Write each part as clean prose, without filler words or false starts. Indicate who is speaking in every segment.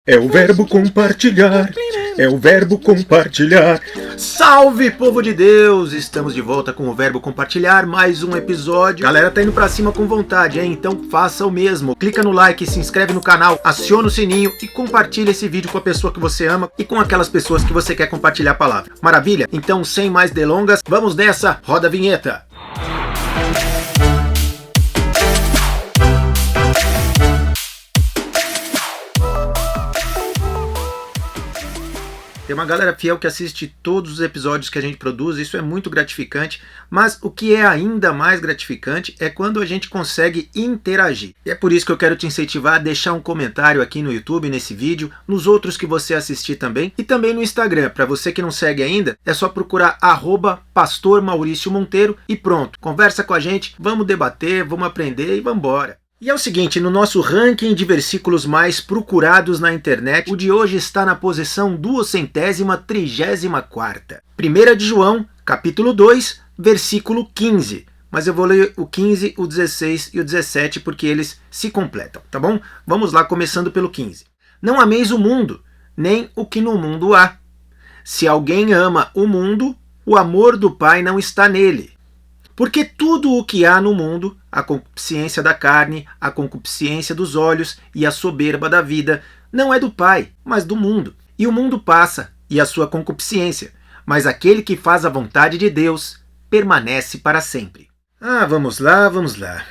Speaker 1: É o verbo compartilhar, é o verbo compartilhar.
Speaker 2: Salve, povo de Deus! Estamos de volta com o verbo compartilhar, mais um episódio. Galera, tá indo pra cima com vontade, hein? Então faça o mesmo. Clica no like, se inscreve no canal, aciona o sininho e compartilha esse vídeo com a pessoa que você ama e com aquelas pessoas que você quer compartilhar a palavra. Maravilha? Então, sem mais delongas, vamos nessa, roda a vinheta! Tem uma galera fiel que assiste todos os episódios que a gente produz, isso é muito gratificante, mas o que é ainda mais gratificante é quando a gente consegue interagir. E é por isso que eu quero te incentivar a deixar um comentário aqui no YouTube, nesse vídeo, nos outros que você assistir também, e também no Instagram. Para você que não segue ainda, é só procurar @Pastor Maurício Monteiro e pronto, conversa com a gente, vamos debater, vamos aprender e vamos embora. E é o seguinte, no nosso ranking de versículos mais procurados na internet, o de hoje está na posição 234ª. 1 de João, capítulo 2, versículo 15. Mas eu vou ler o 15, o 16 e o 17 porque eles se completam, tá bom? Vamos lá, começando pelo 15. Não ameis o mundo, nem o que no mundo há. Se alguém ama o mundo, o amor do Pai não está nele. Porque tudo o que há no mundo, a concupiscência da carne, a concupiscência dos olhos e a soberba da vida, não é do Pai, mas do mundo. E o mundo passa, e a sua concupiscência, mas aquele que faz a vontade de Deus permanece para sempre. Vamos lá, vamos lá.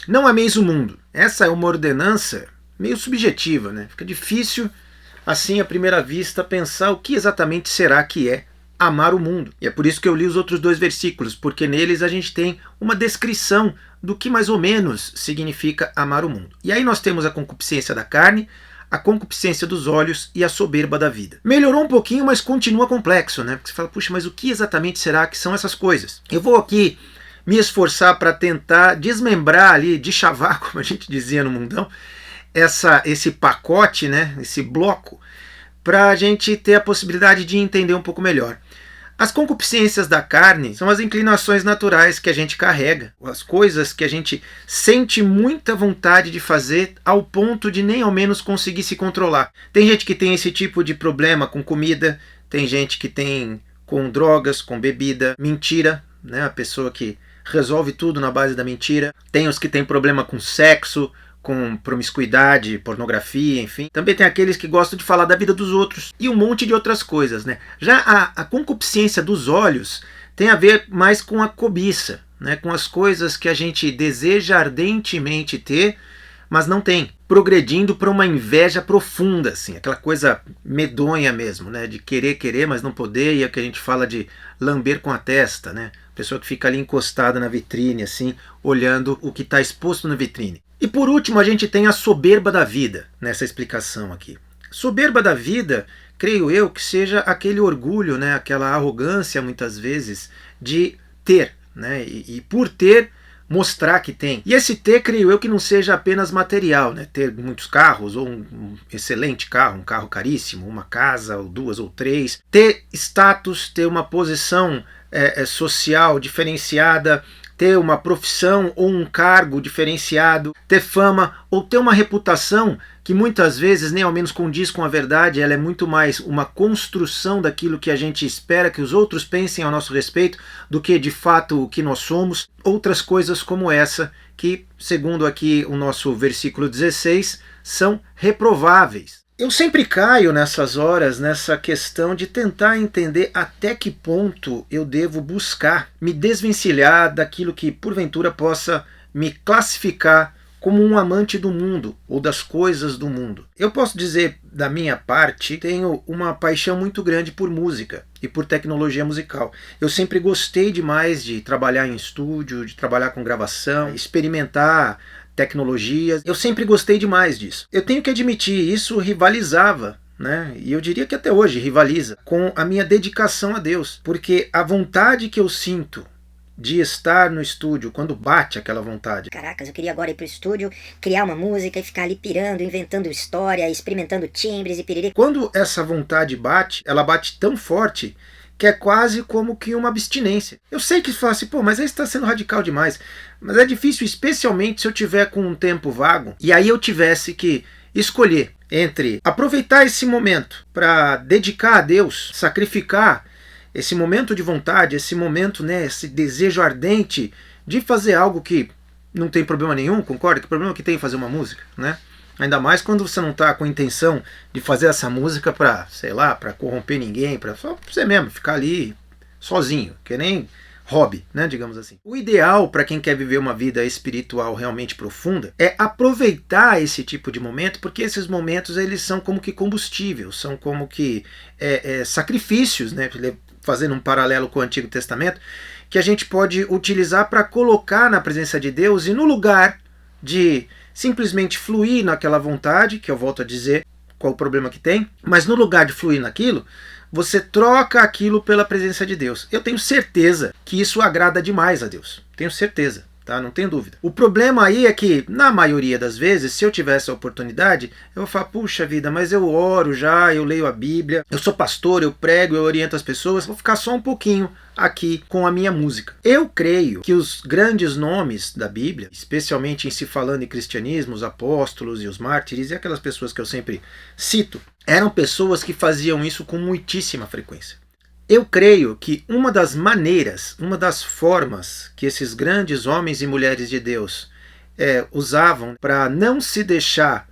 Speaker 2: Não ameis o mundo. Essa é uma ordenança meio subjetiva, né? Fica difícil, assim, à primeira vista, pensar o que exatamente será que é amar o mundo. E é por isso que eu li os outros dois versículos, porque neles a gente tem uma descrição do que mais ou menos significa amar o mundo. E aí nós temos a concupiscência da carne, a concupiscência dos olhos e a soberba da vida. Melhorou um pouquinho, mas continua complexo, né? Porque você fala, puxa, mas o que exatamente será que são essas coisas? Eu vou aqui me esforçar para tentar desmembrar ali, deschavar, como a gente dizia no mundão, esse pacote, né? Esse bloco, para a gente ter a possibilidade de entender um pouco melhor. As concupiscências da carne são as inclinações naturais que a gente carrega, as coisas que a gente sente muita vontade de fazer ao ponto de nem ao menos conseguir se controlar. Tem gente que tem esse tipo de problema com comida, tem gente que tem com drogas, com bebida, mentira, né? A pessoa que resolve tudo na base da mentira. Tem os que têm problema com sexo, com promiscuidade, pornografia, enfim. Também tem aqueles que gostam de falar da vida dos outros e um monte de outras coisas, né? Já a concupiscência dos olhos tem a ver mais com a cobiça, né? Com as coisas que a gente deseja ardentemente ter, mas não tem. Progredindo para uma inveja profunda, assim, aquela coisa medonha mesmo, né? De querer, mas não poder, e é o que a gente fala de lamber com a testa, né? Pessoa que fica ali encostada na vitrine, assim, olhando o que está exposto na vitrine. E por último, a gente tem a soberba da vida, nessa explicação aqui. Soberba da vida, creio eu, que seja aquele orgulho, né, aquela arrogância, muitas vezes, de ter, né, e por ter, mostrar que tem. E esse ter, creio eu, que não seja apenas material, né, ter muitos carros, ou um excelente carro, um carro caríssimo, uma casa, ou duas ou três, ter status, ter uma posição social diferenciada, ter uma profissão ou um cargo diferenciado, ter fama ou ter uma reputação que muitas vezes nem ao menos condiz com a verdade, ela é muito mais uma construção daquilo que a gente espera que os outros pensem ao nosso respeito do que de fato o que nós somos. Outras coisas como essa que, segundo aqui o nosso versículo 16, são reprováveis. Eu sempre caio nessas horas, nessa questão de tentar entender até que ponto eu devo buscar me desvencilhar daquilo que porventura possa me classificar como um amante do mundo ou das coisas do mundo. Eu posso dizer, da minha parte, tenho uma paixão muito grande por música e por tecnologia musical. Eu sempre gostei demais de trabalhar em estúdio, de trabalhar com gravação, experimentar tecnologias. Eu sempre gostei demais disso. Eu tenho que admitir, isso rivalizava, né? E eu diria que até hoje rivaliza com a minha dedicação a Deus, porque a vontade que eu sinto de estar no estúdio, quando bate aquela vontade.
Speaker 3: Caracas, eu queria agora ir pro estúdio, criar uma música e ficar ali pirando, inventando história, experimentando timbres e piriri.
Speaker 2: Quando essa vontade bate, ela bate tão forte que é quase como que uma abstinência. Eu sei que fala assim, pô, mas aí está sendo radical demais. Mas é difícil, especialmente se eu tiver com um tempo vago, e aí eu tivesse que escolher entre aproveitar esse momento para dedicar a Deus, sacrificar esse momento de vontade, esse momento, né, esse desejo ardente de fazer algo que não tem problema nenhum, concorda? Que problema que tem fazer uma música, né? Ainda mais quando você não está com a intenção de fazer essa música para, sei lá, para corromper ninguém, para só você mesmo ficar ali sozinho, que nem hobby, né, digamos assim. O ideal para quem quer viver uma vida espiritual realmente profunda é aproveitar esse tipo de momento, porque esses momentos eles são como que combustível, são como que sacrifícios, né, fazendo um paralelo com o Antigo Testamento, que a gente pode utilizar para colocar na presença de Deus, e no lugar de simplesmente fluir naquela vontade, que eu volto a dizer qual o problema que tem, mas no lugar de fluir naquilo, você troca aquilo pela presença de Deus. Eu tenho certeza que isso agrada demais a Deus. Tenho certeza, tá? Não tenho dúvida. O problema aí é que, na maioria das vezes, se eu tivesse a oportunidade, eu vou falar, puxa vida, mas eu oro já, eu leio a Bíblia, eu sou pastor, eu prego, eu oriento as pessoas, vou ficar só um pouquinho aqui com a minha música. Eu creio que os grandes nomes da Bíblia, especialmente em se falando em cristianismo, os apóstolos e os mártires, e aquelas pessoas que eu sempre cito, eram pessoas que faziam isso com muitíssima frequência. Eu creio que uma das maneiras, uma das formas que esses grandes homens e mulheres de Deus usavam para não se deixar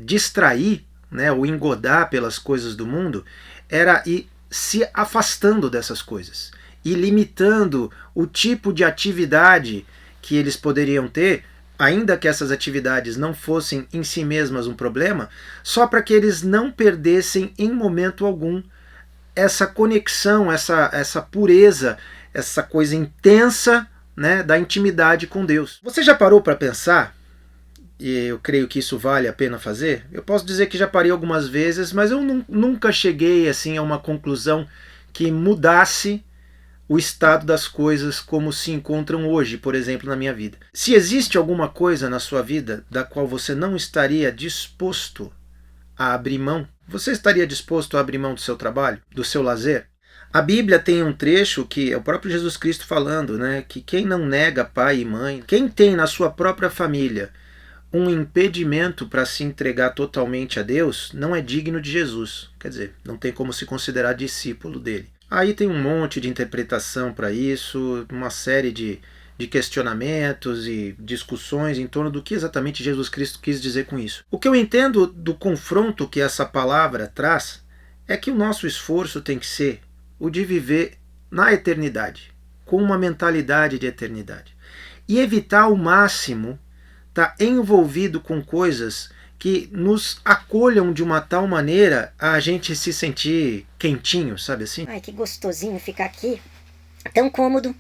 Speaker 2: distrair, né, ou engodar pelas coisas do mundo, era ir se afastando dessas coisas e limitando o tipo de atividade que eles poderiam ter, ainda que essas atividades não fossem em si mesmas um problema, só para que eles não perdessem em momento algum essa conexão, essa pureza, essa coisa intensa, né, da intimidade com Deus. Você já parou para pensar, e eu creio que isso vale a pena fazer? Eu posso dizer que já parei algumas vezes, mas eu nunca cheguei assim a uma conclusão que mudasse o estado das coisas como se encontram hoje, por exemplo, na minha vida. Se existe alguma coisa na sua vida da qual você não estaria disposto a abrir mão, você estaria disposto a abrir mão do seu trabalho, do seu lazer? A Bíblia tem um trecho que é o próprio Jesus Cristo falando, né, que quem não nega pai e mãe, quem tem na sua própria família um impedimento para se entregar totalmente a Deus, não é digno de Jesus. Quer dizer, não tem como se considerar discípulo dele. Aí tem um monte de interpretação para isso, uma série de questionamentos e discussões em torno do que exatamente Jesus Cristo quis dizer com isso. O que eu entendo do confronto que essa palavra traz é que o nosso esforço tem que ser o de viver na eternidade, com uma mentalidade de eternidade, e evitar ao máximo estar envolvido com coisas que nos acolham de uma tal maneira a gente se sentir quentinho, sabe assim?
Speaker 3: Ai, que gostosinho ficar aqui, tão cômodo,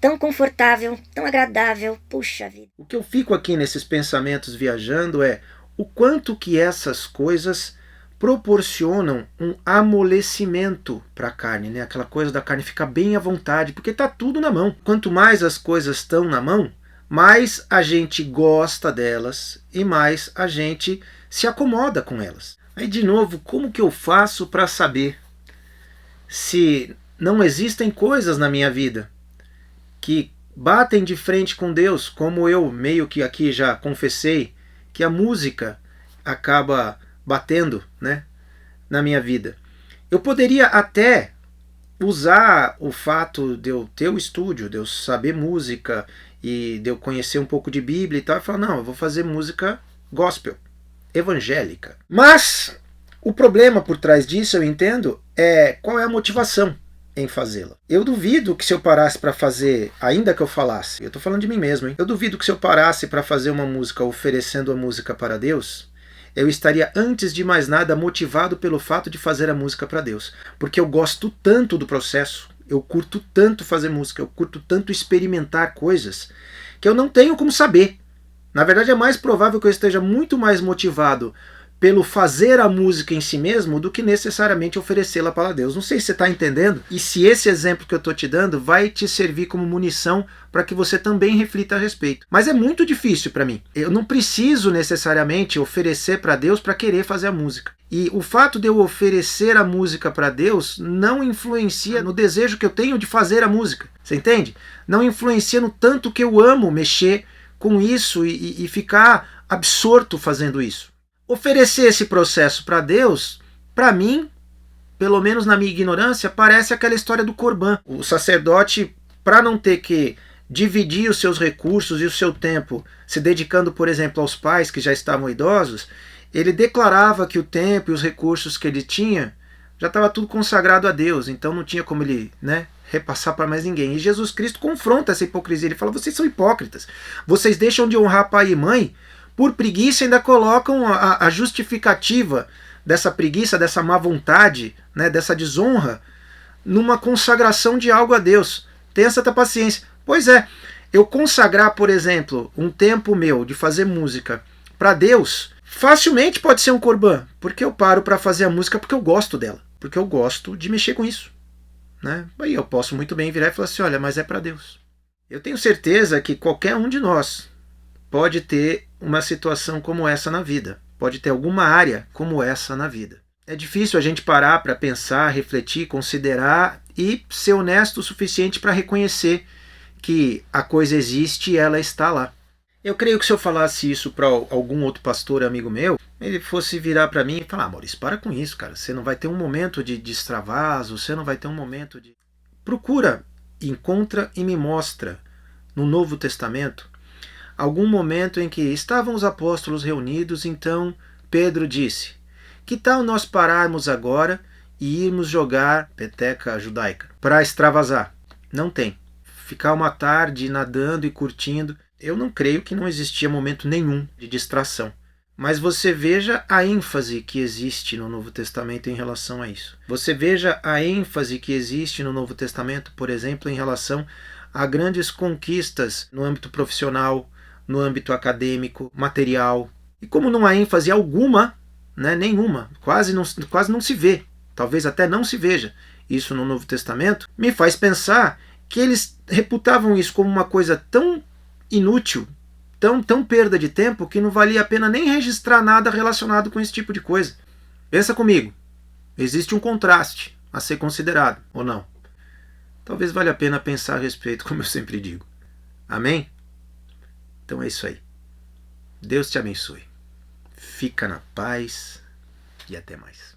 Speaker 3: tão confortável, tão agradável, puxa vida.
Speaker 2: O que eu fico aqui nesses pensamentos viajando é o quanto que essas coisas proporcionam um amolecimento para a carne, né? Aquela coisa da carne ficar bem à vontade, porque está tudo na mão. Quanto mais as coisas estão na mão, mais a gente gosta delas e mais a gente se acomoda com elas. Aí, de novo, como que eu faço para saber se não existem coisas na minha vida que batem de frente com Deus, como eu meio que aqui já confessei, que a música acaba batendo, né, na minha vida? Eu poderia até usar o fato de eu ter o estúdio, de eu saber música e de eu conhecer um pouco de Bíblia e tal, e falar, não, eu vou fazer música gospel, evangélica. Mas o problema por trás disso, eu entendo, é qual é a motivação em fazê-la. Eu duvido que se eu parasse para fazer, ainda que eu falasse, eu estou falando de mim mesmo, hein? Eu duvido que se eu parasse para fazer uma música oferecendo a música para Deus, eu estaria antes de mais nada motivado pelo fato de fazer a música para Deus. Porque eu gosto tanto do processo, eu curto tanto fazer música, eu curto tanto experimentar coisas, que eu não tenho como saber. Na verdade é mais provável que eu esteja muito mais motivado pelo fazer a música em si mesmo do que necessariamente oferecê-la para Deus. Não sei se você está entendendo, e se esse exemplo que eu estou te dando vai te servir como munição para que você também reflita a respeito. Mas é muito difícil para mim. Eu não preciso necessariamente oferecer para Deus para querer fazer a música. E o fato de eu oferecer a música para Deus não influencia no desejo que eu tenho de fazer a música. Você entende? Não influencia no tanto que eu amo mexer com isso e ficar absorto fazendo isso. Oferecer esse processo para Deus, para mim, pelo menos na minha ignorância, parece aquela história do Corban. O sacerdote, para não ter que dividir os seus recursos e o seu tempo se dedicando, por exemplo, aos pais que já estavam idosos, ele declarava que o tempo e os recursos que ele tinha já estava tudo consagrado a Deus, então não tinha como ele, repassar para mais ninguém. E Jesus Cristo confronta essa hipocrisia. Ele fala: vocês são hipócritas. Vocês deixam de honrar pai e mãe por preguiça e ainda colocam a justificativa dessa preguiça, dessa má vontade, dessa desonra, numa consagração de algo a Deus. Tenha essa paciência. Pois é, eu consagrar, por exemplo, um tempo meu de fazer música para Deus, facilmente pode ser um corban, porque eu paro para fazer a música porque eu gosto dela, porque eu gosto de mexer com isso. Aí eu posso muito bem virar e falar assim: olha, mas é para Deus. Eu tenho certeza que qualquer um de nós pode ter uma situação como essa na vida, pode ter alguma área como essa na vida. É difícil a gente parar para pensar, refletir, considerar e ser honesto o suficiente para reconhecer que a coisa existe e ela está lá. Eu creio que se eu falasse isso para algum outro pastor amigo meu, ele fosse virar para mim e falar: Maurício, para com isso, cara. Você não vai ter um momento de extravaso, você não vai ter um momento de... Procura, encontra e me mostra no Novo Testamento algum momento em que estavam os apóstolos reunidos, então Pedro disse: que tal nós pararmos agora e irmos jogar peteca judaica para extravasar? Não tem. Ficar uma tarde nadando e curtindo. Eu não creio que não existia momento nenhum de distração. Mas você veja a ênfase que existe no Novo Testamento em relação a isso. Você veja a ênfase que existe no Novo Testamento, por exemplo, em relação a grandes conquistas no âmbito profissional, no âmbito acadêmico, material. E como não há ênfase alguma, nenhuma, quase não se vê, talvez até não se veja isso no Novo Testamento, me faz pensar que eles reputavam isso como uma coisa tão inútil, tão perda de tempo, que não valia a pena nem registrar nada relacionado com esse tipo de coisa. Pensa comigo, existe um contraste a ser considerado, ou não? Talvez valha a pena pensar a respeito, como eu sempre digo. Amém? Então é isso aí. Deus te abençoe. Fica na paz e até mais.